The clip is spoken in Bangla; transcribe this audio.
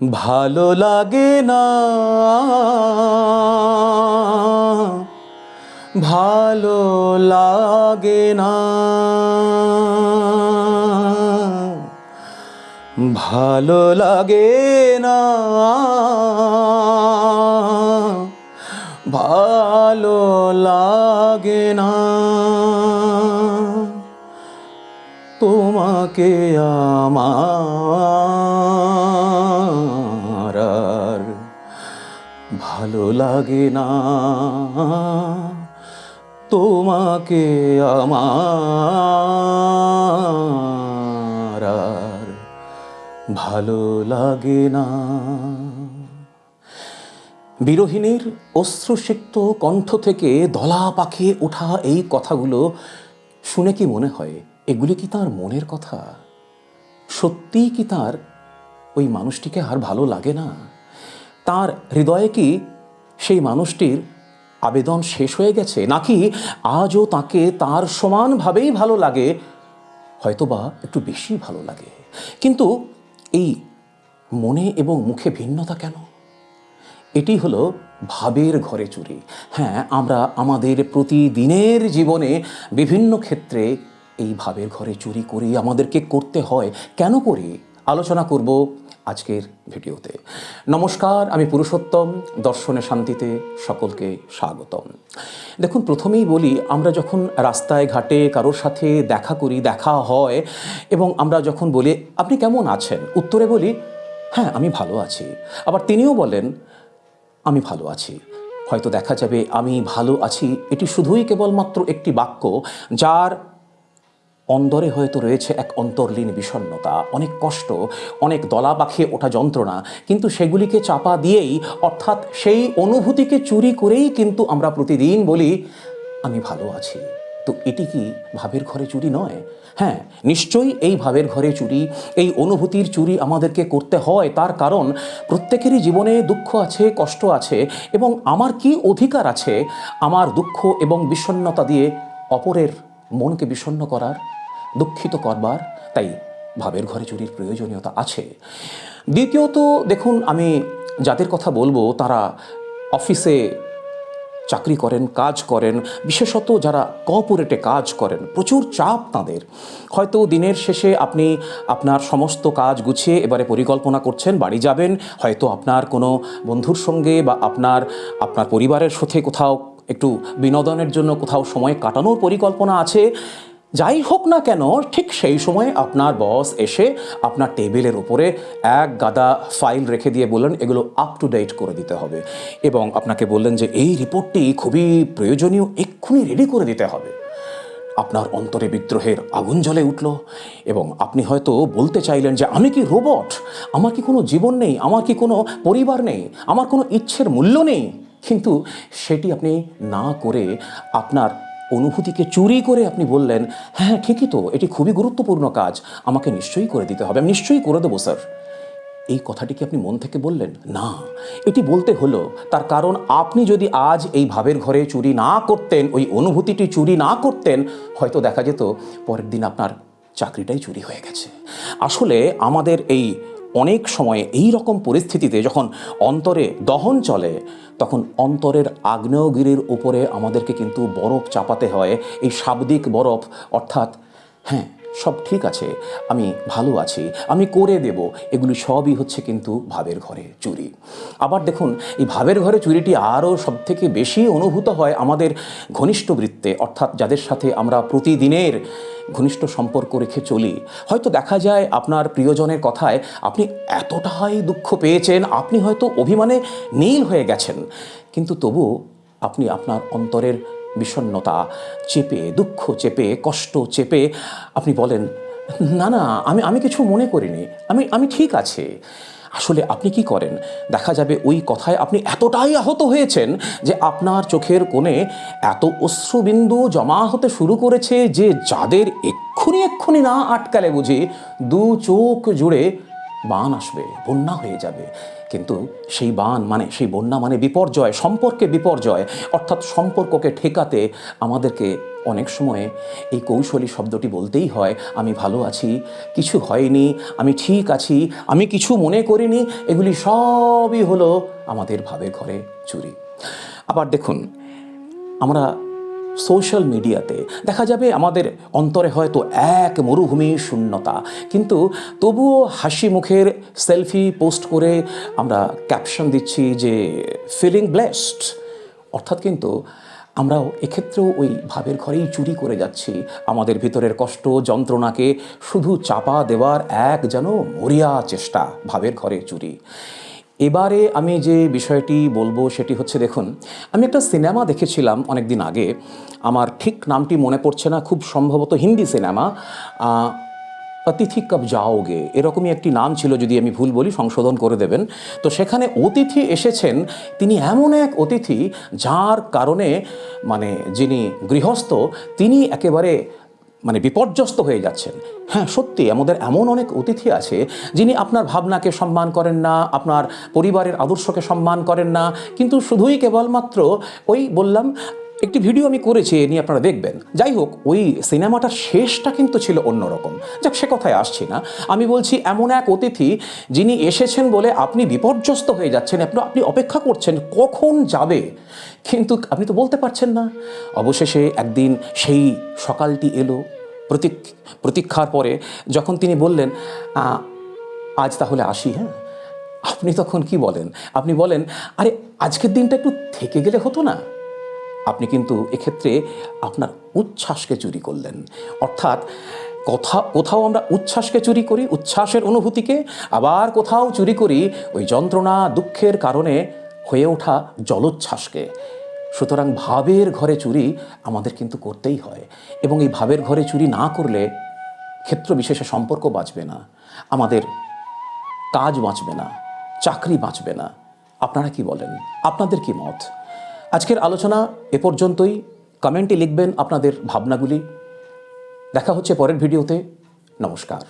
ভালো লাগে না, ভালো লাগে না, ভালো লাগে না, ভালো লাগে না, তোমাকে আমার আর ভালো লাগে না, তোমাকে আমার আর ভালো লাগে না। বিরহিণীর অশ্রুসিক্ত কণ্ঠ থেকে দলা পাকিয়ে ওঠা এই কথাগুলো শুনে কি মনে হয় এগুলি কি তার মনের কথা? সত্যিই কি তার ওই মানুষটিকে আর ভালো লাগে না? তার হৃদয়ে কি সেই মানুষটির আবেদন শেষ হয়ে গেছে, নাকি আজও তাকে তার সমানভাবেই ভালো লাগে, হয়তোবা একটু বেশি ভালো লাগে? কিন্তু এই মনে এবং মুখে ভিন্নতা কেন? এটি হলো ভাবের ঘরে চুরি। হ্যাঁ, আমরা আমাদের প্রতিদিনের জীবনে বিভিন্ন ক্ষেত্রে এই ভাবের ঘরে চুরি করি, আমাদেরকে করতে হয়। কেন করি? আলোচনা করব আজকের ভিডিওতে। নমস্কার, আমি পুরুষোত্তম, দর্শনে শান্তিতে সকলকে স্বাগতম। দেখুন, প্রথমেই বলি, আমরা যখন রাস্তায় ঘাটে কারোর সাথে দেখা করি, দেখা হয়, এবং আমরা যখন বলি আপনি কেমন আছেন, উত্তরে বলি হ্যাঁ আমি ভালো আছি। আবার তিনিও বলেন আমি ভালো আছি। হয়তো দেখা যাবে আমি ভালো আছি এটি শুধুই কেবলমাত্র একটি বাক্য, যার অন্তরে হয়তো রয়েছে এক অন্তর্লীন বিষণ্ণতা, অনেক কষ্ট, অনেক দলা পাকিয়ে ওঠা যন্ত্রণা, কিন্তু সেগুলিকে চাপা দিয়েই, অর্থাৎ সেই অনুভূতিকে চুরি করেই কিন্তু আমরা প্রতিদিন বলি আমি ভালো আছি। তো এটি কি ভাবের ঘরে চুরি নয়? হ্যাঁ, নিশ্চয়ই এই ভাবের ঘরে চুরি, এই অনুভূতির চুরি আমাদেরকে করতে হয়। তার কারণ প্রত্যেকেরই জীবনে দুঃখ আছে, কষ্ট আছে, এবং আমার কি অধিকার আছে আমার দুঃখ এবং বিষণ্ণতা দিয়ে অপরের মনকে বিষণ্ণ করার, দুঃখিত করবার? তাই ভাবের ঘরে চুরির প্রয়োজনীয়তা আছে। দ্বিতীয়ত দেখুন, আমি যাদের কথা বলবো তারা অফিসে চাকরি করেন, কাজ করেন, বিশেষত যারা কর্পোরেটে কাজ করেন, প্রচুর চাপ তাদের। হয়তো দিনের শেষে আপনি আপনার সমস্ত কাজ গুছিয়ে এবারে পরিকল্পনা করছেন বাড়ি যাবেন, হয়তো আপনার কোনো বন্ধুর সঙ্গে বা আপনার পরিবারের সাথে কোথাও একটু বিনোদনের জন্য কোথাও সময় কাটানোর পরিকল্পনা আছে। যাই হোক না কেন, ঠিক সেই সময় আপনার বস এসে আপনার টেবিলের উপরে এক গাদা ফাইল রেখে দিয়ে বললেন এগুলো আপ টু ডেট করে দিতে হবে, এবং আপনাকে বললেন যে এই রিপোর্টটি খুবই প্রয়োজনীয়, এক্ষুনি রেডি করে দিতে হবে। আপনার অন্তরে বিদ্রোহের আগুন জ্বলে উঠল, এবং আপনি হয়তো বলতে চাইলেন যে আমি কি রোবট? আমার কি কোনো জীবন নেই? আমার কি কোনো পরিবার নেই? আমার কোনো ইচ্ছের মূল্য নেই? কিন্তু সেটি আপনি না করে আপনার অনুভূতিকে চুরি করে আপনি বললেন হ্যাঁ ঠিকই তো, এটি খুবই গুরুত্বপূর্ণ কাজ, আমাকে নিশ্চয়ই করে দিতে হবে, আমি নিশ্চয়ই করে দেবো স্যার। এই কথাটি কি আপনি মন থেকে বললেন? না, এটি বলতে হলো তার কারণ আপনি যদি আজ এই ভাবের ঘরে চুরি না করতেন, ওই অনুভূতিটি চুরি না করতেন, হয়তো দেখা যেত পরের দিন আপনার চাকরিটাই চুরি হয়ে গেছে। আসলে আমাদের এই অনেক সময় এই রকম পরিস্থিতিতে যখন অন্তরে দহন চলে, তখন অন্তরের আগ্নেয়গিরির উপরে আমাদেরকে কিন্তু বরফ চাপাতে হয়, এই শাব্দিক বরফ, অর্থাৎ হ্যাঁ সব ঠিক আছে, আমি ভালো আছি, আমি করে দেব, এগুলি সবই হচ্ছে কিন্তু ভাবের ঘরে চুরি। আবার দেখুন, এই ভাবের ঘরে চুরিটি আরও সবথেকে বেশি অনুভূত হয় আমাদের ঘনিষ্ঠ বৃত্তে, অর্থাৎ যাদের সাথে আমরা প্রতিদিনের ঘনিষ্ঠ সম্পর্ক রেখে চলি। হয়তো দেখা যায় আপনার প্রিয়জনের কথায় আপনি এতটাই দুঃখ পেয়েছেন, আপনি হয়তো অভিমানে নীল হয়ে গেছেন, কিন্তু তবু আপনি আপনার অন্তরের বিষণ্ণতা চেপে, দুঃখ চেপে, কষ্ট চেপে আপনি বলেন না না, আমি কিছু মনে করিনি, আমি ঠিক আছে। আসলে আপনি কি করেন? দেখা যাবে ওই কথায় আপনি এতটাই আহত হয়েছেন যে আপনার চোখের কোণে এত অশ্রুবিন্দু জমা হতে শুরু করেছে যে যাদের এক্ষুনি না আটকালে বুঝি দু চোখ জুড়ে বান আসবে, বন্যা হয়ে যাবে, কিন্তু সেই বান মানে সেই বন্যা মানে বিপর্যয়, সম্পর্কে বিপর্যয়, অর্থাৎ সম্পর্ককে ঠেকাতে আমাদেরকে অনেক সময় এই কৌশলী শব্দটি বলতেই হয়, আমি ভালো আছি, কিছু হয়নি, আমি ঠিক আছি, আমি কিছু মনে করিনি। এগুলি সবই হলো আমাদের ভাবের ঘরে চুরি। আবার দেখুন, আমরা সোশ্যাল মিডিয়াতে দেখা যাবে আমাদের অন্তরে হয়তো এক মরুভূমির শূন্যতা, কিন্তু তবুও হাসি মুখের সেলফি পোস্ট করে আমরা ক্যাপশন দিচ্ছি যে ফিলিং ব্লেসড, অর্থাৎ কিন্তু আমরাও এক্ষেত্রেও ওই ভাবের ঘরেই চুরি করে যাচ্ছি। আমাদের ভিতরের কষ্ট যন্ত্রণাকে শুধু চাপা দেওয়ার এক যেন মরিয়া চেষ্টা, ভাবের ঘরে চুরি। এবারে আমি যে বিষয়টি বলবো সেটি হচ্ছে, দেখুন, আমি একটা সিনেমা দেখেছিলাম অনেক দিন আগে, আমার ঠিক নামটি মনে পড়ছে না, খুব সম্ভবত হিন্দি সিনেমা, অতিথি কব যাওগে এরকমই একটি নাম ছিল, যদি আমি ভুল বলি সংশোধন করে দেবেন। তো সেখানে অতিথি এসেছেন, তিনি এমন এক অতিথি যার কারণে মানে যিনি গৃহস্থ তিনি একেবারে মানে বিপর্যস্ত হয়ে যাচ্ছেন। হ্যাঁ, সত্যি আমাদের এমন অনেক অতিথি আছে যিনি আপনার ভাবনাকে সম্মান করেন না, আপনার পরিবারের আদর্শকে সম্মান করেন না, কিন্তু শুধুই কেবলমাত্র ওই বললাম, একটি ভিডিও আমি করেছি এ নিয়ে, আপনারা দেখবেন। যাই হোক, ওই সিনেমাটার শেষটা কিন্তু ছিল অন্যরকম। যাক, সে কথায় আসছি না। আমি বলছি এমন এক অতিথি যিনি এসেছেন বলে আপনি বিপর্যস্ত হয়ে যাচ্ছেন, আপনি অপেক্ষা করছেন কখন যাবে, কিন্তু আপনি তো বলতে পারছেন না। অবশেষে একদিন সেই সকালটি এলো, প্রতীক্ষার পরে যখন তিনি বললেন, আজ তাহলে আসি। হ্যাঁ, আপনি তখন কি বলেন? আপনি বলেন, আরে আজকের দিনটা একটু থেকে গেলে হতো না? আপনি কিন্তু এক্ষেত্রে আপনার উচ্ছ্বাসকে চুরি করলেন। অর্থাৎ কোথাও আমরা উচ্ছ্বাসকে চুরি করি, উচ্ছ্বাসের অনুভূতিকে, আবার কোথাও চুরি করি ওই যন্ত্রণা দুঃখের কারণে হয়ে ওঠা জলোচ্ছ্বাসকে। সুতরাং ভাবের ঘরে চুরি আমাদের কিন্তু করতেই হয়, এবং এই ভাবের ঘরে চুরি না করলে ক্ষেত্র বিশেষে সম্পর্ক বাঁচবে না, আমাদের কাজ বাঁচবে না, চাকরি বাঁচবে না। আপনারা কি বলেন? আপনাদের কি মত? আজকের আলোচনা এ পর্যন্তই। কমেন্টে লিখবেন আপনাদের ভাবনাগুলি। দেখা হচ্ছে পরের ভিডিওতে। নমস্কার।